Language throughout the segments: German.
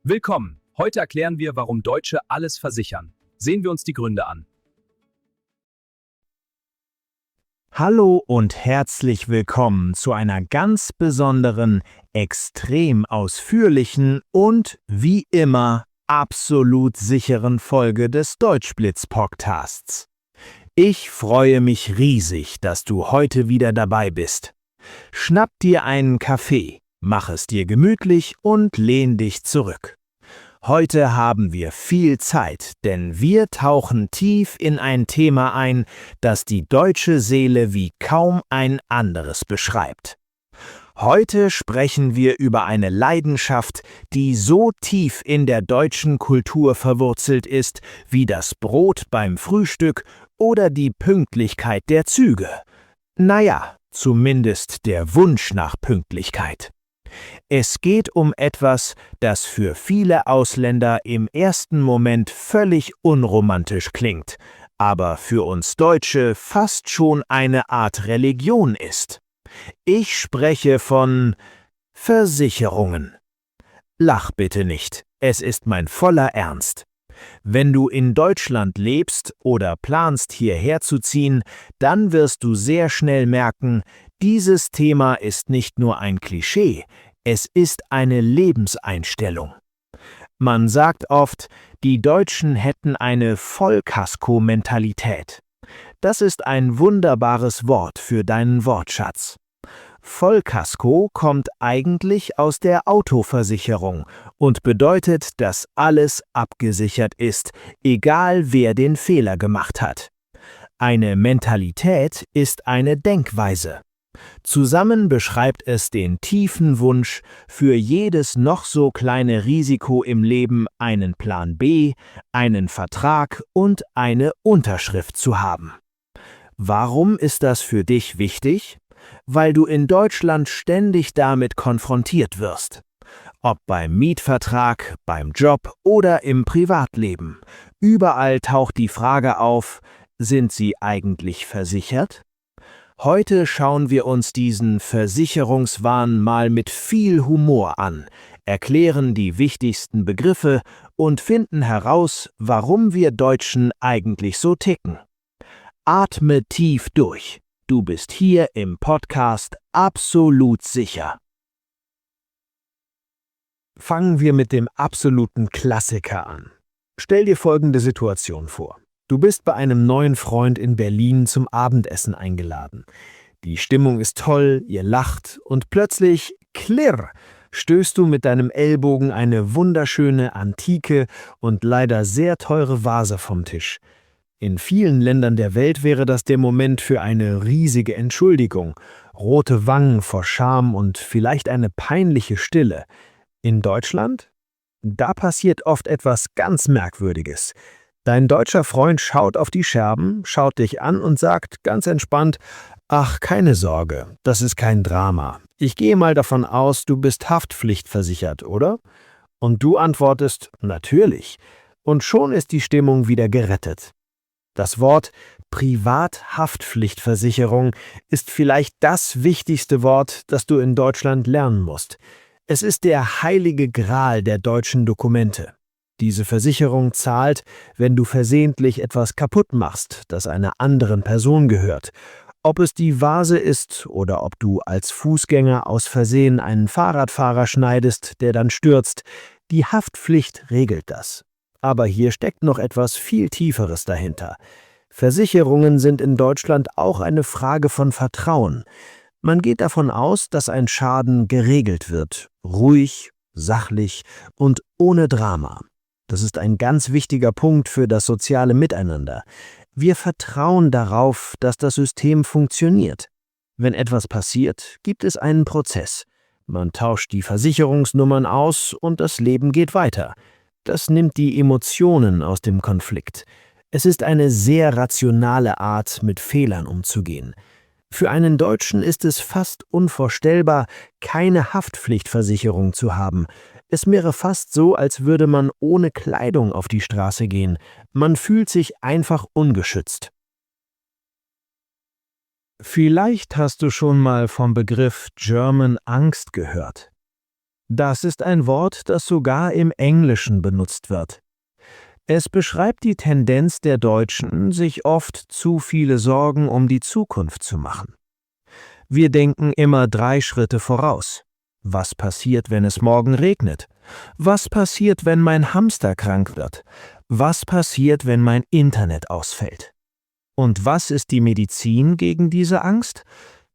Willkommen! Heute erklären wir, warum Deutsche alles versichern. Sehen wir uns die Gründe an. Hallo und herzlich willkommen zu einer ganz besonderen, extrem ausführlichen und, wie immer, absolut sicheren Folge des Deutschblitz-Podcasts. Ich freue mich riesig, dass du heute wieder dabei bist. Schnapp dir einen Kaffee, mach es dir gemütlich und lehn dich zurück. Heute haben wir viel Zeit, denn wir tauchen tief in ein Thema ein, das die deutsche Seele wie kaum ein anderes beschreibt. Heute sprechen wir über eine Leidenschaft, die so tief in der deutschen Kultur verwurzelt ist, wie das Brot beim Frühstück oder die Pünktlichkeit der Züge. Naja, zumindest der Wunsch nach Pünktlichkeit. Es geht um etwas, das für viele Ausländer im ersten Moment völlig unromantisch klingt, aber für uns Deutsche fast schon eine Art Religion ist. Ich spreche von Versicherungen. Lach bitte nicht, es ist mein voller Ernst. Wenn du in Deutschland lebst oder planst, hierher zu ziehen, dann wirst du sehr schnell merken, dieses Thema ist nicht nur ein Klischee, es ist eine Lebenseinstellung. Man sagt oft, die Deutschen hätten eine Vollkasko-Mentalität. Das ist ein wunderbares Wort für deinen Wortschatz. Vollkasko kommt eigentlich aus der Autoversicherung und bedeutet, dass alles abgesichert ist, egal wer den Fehler gemacht hat. Eine Mentalität ist eine Denkweise. Zusammen beschreibt es den tiefen Wunsch, für jedes noch so kleine Risiko im Leben einen Plan B, einen Vertrag und eine Unterschrift zu haben. Warum ist das für dich wichtig? Weil du in Deutschland ständig damit konfrontiert wirst. Ob beim Mietvertrag, beim Job oder im Privatleben. Überall taucht die Frage auf, sind sie eigentlich versichert? Heute schauen wir uns diesen Versicherungswahn mal mit viel Humor an, erklären die wichtigsten Begriffe und finden heraus, warum wir Deutschen eigentlich so ticken. Atme tief durch. Du bist hier im Podcast absolut sicher. Fangen wir mit dem absoluten Klassiker an. Stell dir folgende Situation vor. Du bist bei einem neuen Freund in Berlin zum Abendessen eingeladen. Die Stimmung ist toll, ihr lacht und plötzlich, klirr, stößt du mit deinem Ellbogen eine wunderschöne, antike und leider sehr teure Vase vom Tisch. In vielen Ländern der Welt wäre das der Moment für eine riesige Entschuldigung, rote Wangen vor Scham und vielleicht eine peinliche Stille. In Deutschland? Da passiert oft etwas ganz Merkwürdiges. Dein deutscher Freund schaut auf die Scherben, schaut dich an und sagt ganz entspannt, »Ach, keine Sorge, das ist kein Drama. Ich gehe mal davon aus, du bist haftpflichtversichert, oder?« Und du antwortest, »Natürlich.« Und schon ist die Stimmung wieder gerettet. Das Wort Privathaftpflichtversicherung ist vielleicht das wichtigste Wort, das du in Deutschland lernen musst. Es ist der heilige Gral der deutschen Dokumente. Diese Versicherung zahlt, wenn du versehentlich etwas kaputt machst, das einer anderen Person gehört. Ob es die Vase ist oder ob du als Fußgänger aus Versehen einen Fahrradfahrer schneidest, der dann stürzt, die Haftpflicht regelt das. Aber hier steckt noch etwas viel Tieferes dahinter. Versicherungen sind in Deutschland auch eine Frage von Vertrauen. Man geht davon aus, dass ein Schaden geregelt wird, ruhig, sachlich und ohne Drama. Das ist ein ganz wichtiger Punkt für das soziale Miteinander. Wir vertrauen darauf, dass das System funktioniert. Wenn etwas passiert, gibt es einen Prozess. Man tauscht die Versicherungsnummern aus und das Leben geht weiter. Das nimmt die Emotionen aus dem Konflikt. Es ist eine sehr rationale Art, mit Fehlern umzugehen. Für einen Deutschen ist es fast unvorstellbar, keine Haftpflichtversicherung zu haben. Es wäre fast so, als würde man ohne Kleidung auf die Straße gehen. Man fühlt sich einfach ungeschützt. Vielleicht hast du schon mal vom Begriff German Angst gehört. Das ist ein Wort, das sogar im Englischen benutzt wird. Es beschreibt die Tendenz der Deutschen, sich oft zu viele Sorgen um die Zukunft zu machen. Wir denken immer 3 Schritte voraus. Was passiert, wenn es morgen regnet? Was passiert, wenn mein Hamster krank wird? Was passiert, wenn mein Internet ausfällt? Und was ist die Medizin gegen diese Angst?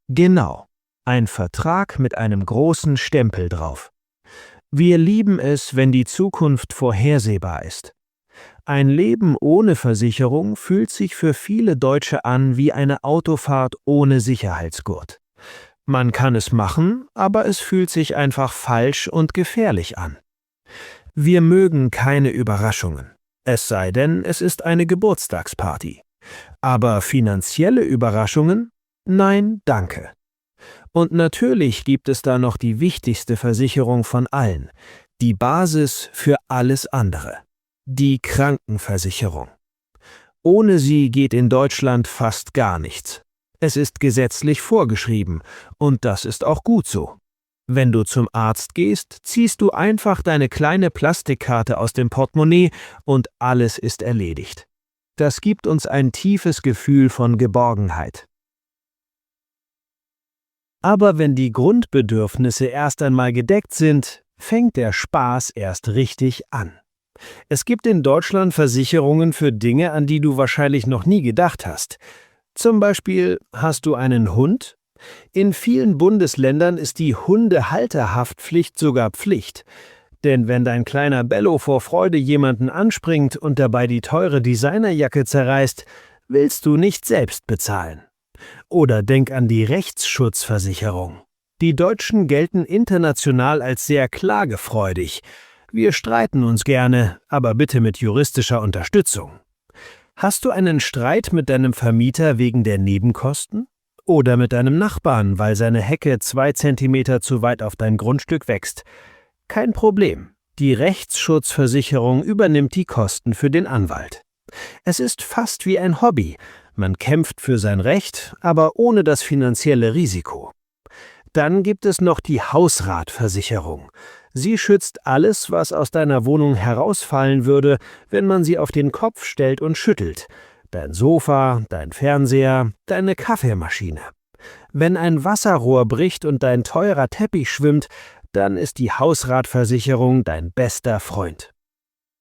Genau, ein Vertrag mit einem großen Stempel drauf. Wir lieben es, wenn die Zukunft vorhersehbar ist. Ein Leben ohne Versicherung fühlt sich für viele Deutsche an wie eine Autofahrt ohne Sicherheitsgurt. Man kann es machen, aber es fühlt sich einfach falsch und gefährlich an. Wir mögen keine Überraschungen, es sei denn, es ist eine Geburtstagsparty. Aber finanzielle Überraschungen? Nein, danke. Und natürlich gibt es da noch die wichtigste Versicherung von allen, die Basis für alles andere: die Krankenversicherung. Ohne sie geht in Deutschland fast gar nichts. Es ist gesetzlich vorgeschrieben und das ist auch gut so. Wenn du zum Arzt gehst, ziehst du einfach deine kleine Plastikkarte aus dem Portemonnaie und alles ist erledigt. Das gibt uns ein tiefes Gefühl von Geborgenheit. Aber wenn die Grundbedürfnisse erst einmal gedeckt sind, fängt der Spaß erst richtig an. Es gibt in Deutschland Versicherungen für Dinge, an die du wahrscheinlich noch nie gedacht hast. Zum Beispiel, hast du einen Hund? In vielen Bundesländern ist die Hundehalterhaftpflicht sogar Pflicht. Denn wenn dein kleiner Bello vor Freude jemanden anspringt und dabei die teure Designerjacke zerreißt, willst du nicht selbst bezahlen. Oder denk an die Rechtsschutzversicherung. Die Deutschen gelten international als sehr klagefreudig. Wir streiten uns gerne, aber bitte mit juristischer Unterstützung. Hast du einen Streit mit deinem Vermieter wegen der Nebenkosten? Oder mit deinem Nachbarn, weil seine Hecke 2 Zentimeter zu weit auf dein Grundstück wächst? Kein Problem. Die Rechtsschutzversicherung übernimmt die Kosten für den Anwalt. Es ist fast wie ein Hobby. Man kämpft für sein Recht, aber ohne das finanzielle Risiko. Dann gibt es noch die Hausratversicherung. Sie schützt alles, was aus deiner Wohnung herausfallen würde, wenn man sie auf den Kopf stellt und schüttelt. Dein Sofa, dein Fernseher, deine Kaffeemaschine. Wenn ein Wasserrohr bricht und dein teurer Teppich schwimmt, dann ist die Hausratversicherung dein bester Freund.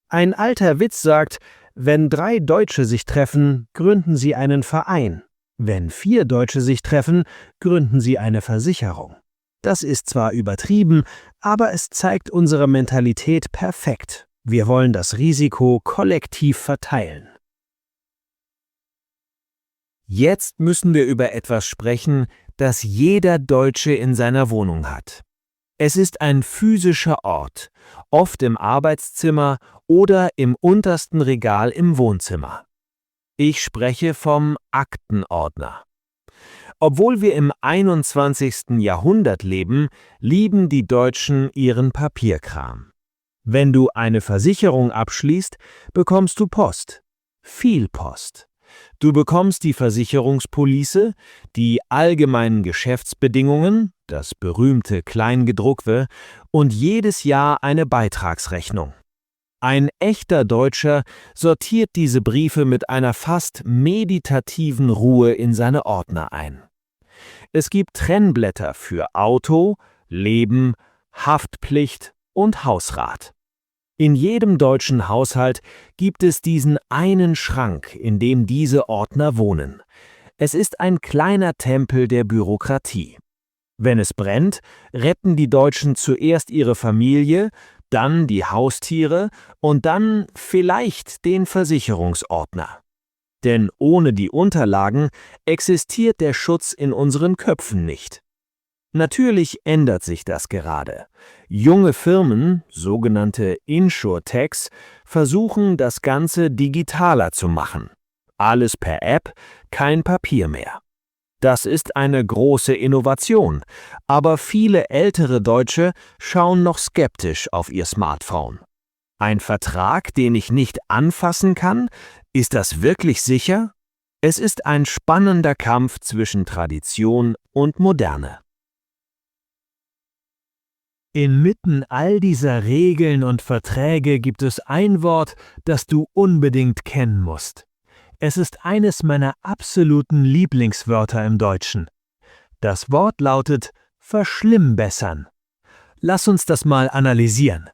Ein alter Witz sagt, wenn 3 Deutsche sich treffen, gründen sie einen Verein. Wenn 4 Deutsche sich treffen, gründen sie eine Versicherung. Das ist zwar übertrieben, aber es zeigt unsere Mentalität perfekt. Wir wollen das Risiko kollektiv verteilen. Jetzt müssen wir über etwas sprechen, das jeder Deutsche in seiner Wohnung hat. Es ist ein physischer Ort, oft im Arbeitszimmer oder im untersten Regal im Wohnzimmer. Ich spreche vom Aktenordner. Obwohl wir im 21. Jahrhundert leben, lieben die Deutschen ihren Papierkram. Wenn du eine Versicherung abschließt, bekommst du Post. Viel Post. Du bekommst die Versicherungspolice, die allgemeinen Geschäftsbedingungen, das berühmte Kleingedruckte und jedes Jahr eine Beitragsrechnung. Ein echter Deutscher sortiert diese Briefe mit einer fast meditativen Ruhe in seine Ordner ein. Es gibt Trennblätter für Auto, Leben, Haftpflicht und Hausrat. In jedem deutschen Haushalt gibt es diesen einen Schrank, in dem diese Ordner wohnen. Es ist ein kleiner Tempel der Bürokratie. Wenn es brennt, retten die Deutschen zuerst ihre Familie, dann die Haustiere und dann vielleicht den Versicherungsordner. Denn ohne die Unterlagen existiert der Schutz in unseren Köpfen nicht. Natürlich ändert sich das gerade. Junge Firmen, sogenannte Insurtechs, versuchen, das Ganze digitaler zu machen. Alles per App, kein Papier mehr. Das ist eine große Innovation, aber viele ältere Deutsche schauen noch skeptisch auf ihr Smartphone. Ein Vertrag, den ich nicht anfassen kann? Ist das wirklich sicher? Es ist ein spannender Kampf zwischen Tradition und Moderne. Inmitten all dieser Regeln und Verträge gibt es ein Wort, das du unbedingt kennen musst. Es ist eines meiner absoluten Lieblingswörter im Deutschen. Das Wort lautet verschlimmbessern. Lass uns das mal analysieren.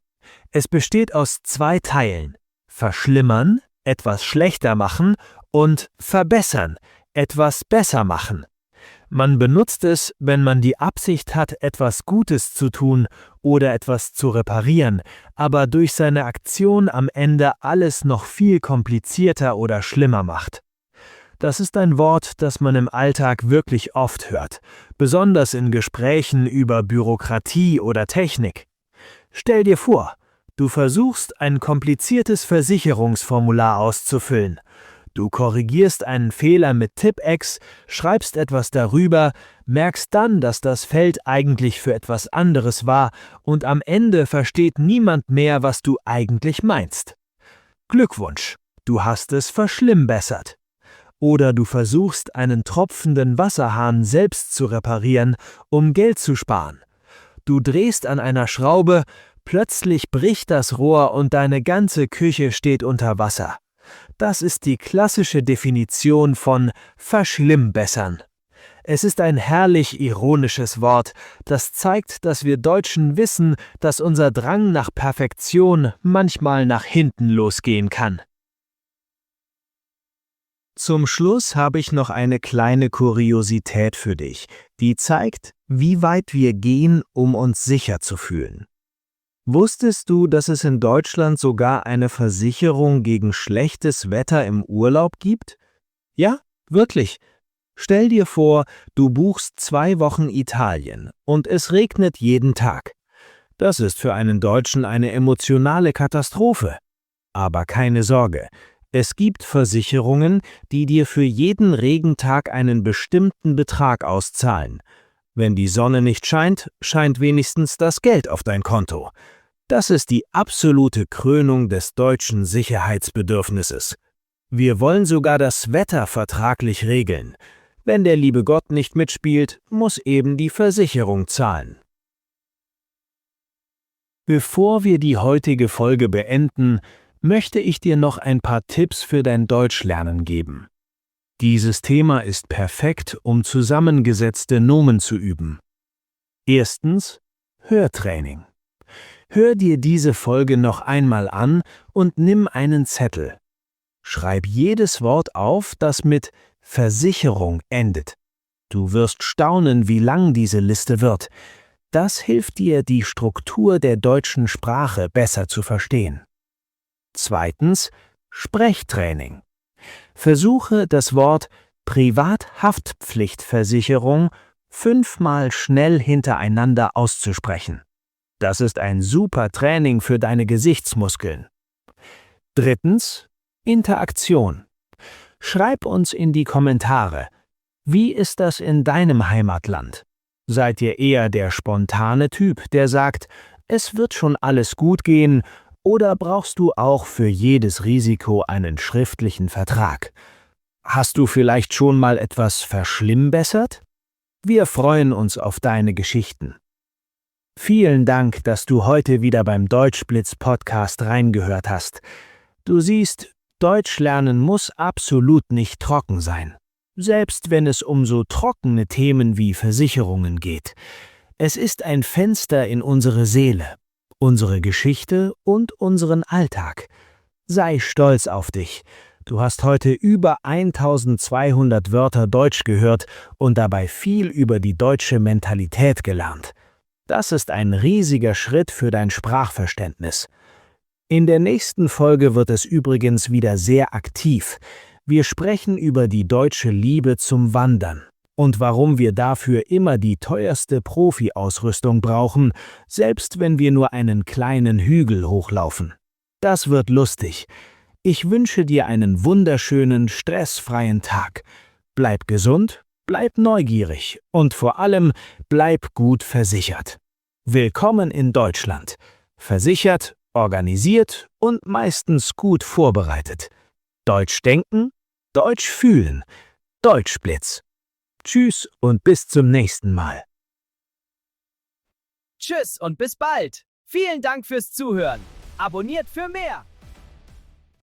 Es besteht aus 2 Teilen: verschlimmern, etwas schlechter machen, und verbessern, etwas besser machen. Man benutzt es, wenn man die Absicht hat, etwas Gutes zu tun oder etwas zu reparieren, aber durch seine Aktion am Ende alles noch viel komplizierter oder schlimmer macht. Das ist ein Wort, das man im Alltag wirklich oft hört, besonders in Gesprächen über Bürokratie oder Technik. Stell dir vor, du versuchst, ein kompliziertes Versicherungsformular auszufüllen. Du korrigierst einen Fehler mit Tipp-Ex, schreibst etwas darüber, merkst dann, dass das Feld eigentlich für etwas anderes war und am Ende versteht niemand mehr, was du eigentlich meinst. Glückwunsch, du hast es verschlimmbessert. Oder du versuchst, einen tropfenden Wasserhahn selbst zu reparieren, um Geld zu sparen. Du drehst an einer Schraube, plötzlich bricht das Rohr und deine ganze Küche steht unter Wasser. Das ist die klassische Definition von verschlimmbessern. Es ist ein herrlich ironisches Wort, das zeigt, dass wir Deutschen wissen, dass unser Drang nach Perfektion manchmal nach hinten losgehen kann. Zum Schluss habe ich noch eine kleine Kuriosität für dich, die zeigt, wie weit wir gehen, um uns sicher zu fühlen. Wusstest du, dass es in Deutschland sogar eine Versicherung gegen schlechtes Wetter im Urlaub gibt? Ja, wirklich. Stell dir vor, du buchst 2 Wochen Italien und es regnet jeden Tag. Das ist für einen Deutschen eine emotionale Katastrophe. Aber keine Sorge, es gibt Versicherungen, die dir für jeden Regentag einen bestimmten Betrag auszahlen. Wenn die Sonne nicht scheint, scheint wenigstens das Geld auf dein Konto. Das ist die absolute Krönung des deutschen Sicherheitsbedürfnisses. Wir wollen sogar das Wetter vertraglich regeln. Wenn der liebe Gott nicht mitspielt, muss eben die Versicherung zahlen. Bevor wir die heutige Folge beenden, möchte ich dir noch ein paar Tipps für dein Deutschlernen geben. Dieses Thema ist perfekt, um zusammengesetzte Nomen zu üben. Erstens, Hörtraining. Hör dir diese Folge noch einmal an und nimm einen Zettel. Schreib jedes Wort auf, das mit Versicherung endet. Du wirst staunen, wie lang diese Liste wird. Das hilft dir, die Struktur der deutschen Sprache besser zu verstehen. Zweitens, Sprechtraining. Versuche das Wort Privathaftpflichtversicherung 5-mal schnell hintereinander auszusprechen. Das ist ein super Training für deine Gesichtsmuskeln. Drittens, Interaktion. Schreib uns in die Kommentare, wie ist das in deinem Heimatland? Seid ihr eher der spontane Typ, der sagt, es wird schon alles gut gehen, oder brauchst du auch für jedes Risiko einen schriftlichen Vertrag? Hast du vielleicht schon mal etwas verschlimmbessert? Wir freuen uns auf deine Geschichten. Vielen Dank, dass du heute wieder beim Deutschblitz-Podcast reingehört hast. Du siehst, Deutsch lernen muss absolut nicht trocken sein. Selbst wenn es um so trockene Themen wie Versicherungen geht. Es ist ein Fenster in unsere Seele, unsere Geschichte und unseren Alltag. Sei stolz auf dich. Du hast heute über 1200 Wörter Deutsch gehört und dabei viel über die deutsche Mentalität gelernt. Das ist ein riesiger Schritt für dein Sprachverständnis. In der nächsten Folge wird es übrigens wieder sehr aktiv. Wir sprechen über die deutsche Liebe zum Wandern und warum wir dafür immer die teuerste Profi-Ausrüstung brauchen, selbst wenn wir nur einen kleinen Hügel hochlaufen. Das wird lustig. Ich wünsche dir einen wunderschönen, stressfreien Tag. Bleib gesund, bleib neugierig und vor allem bleib gut versichert. Willkommen in Deutschland. Versichert, organisiert und meistens gut vorbereitet. Deutsch denken, Deutsch fühlen. Deutschblitz. Tschüss und bis zum nächsten Mal. Tschüss und bis bald. Vielen Dank fürs Zuhören. Abonniert für mehr.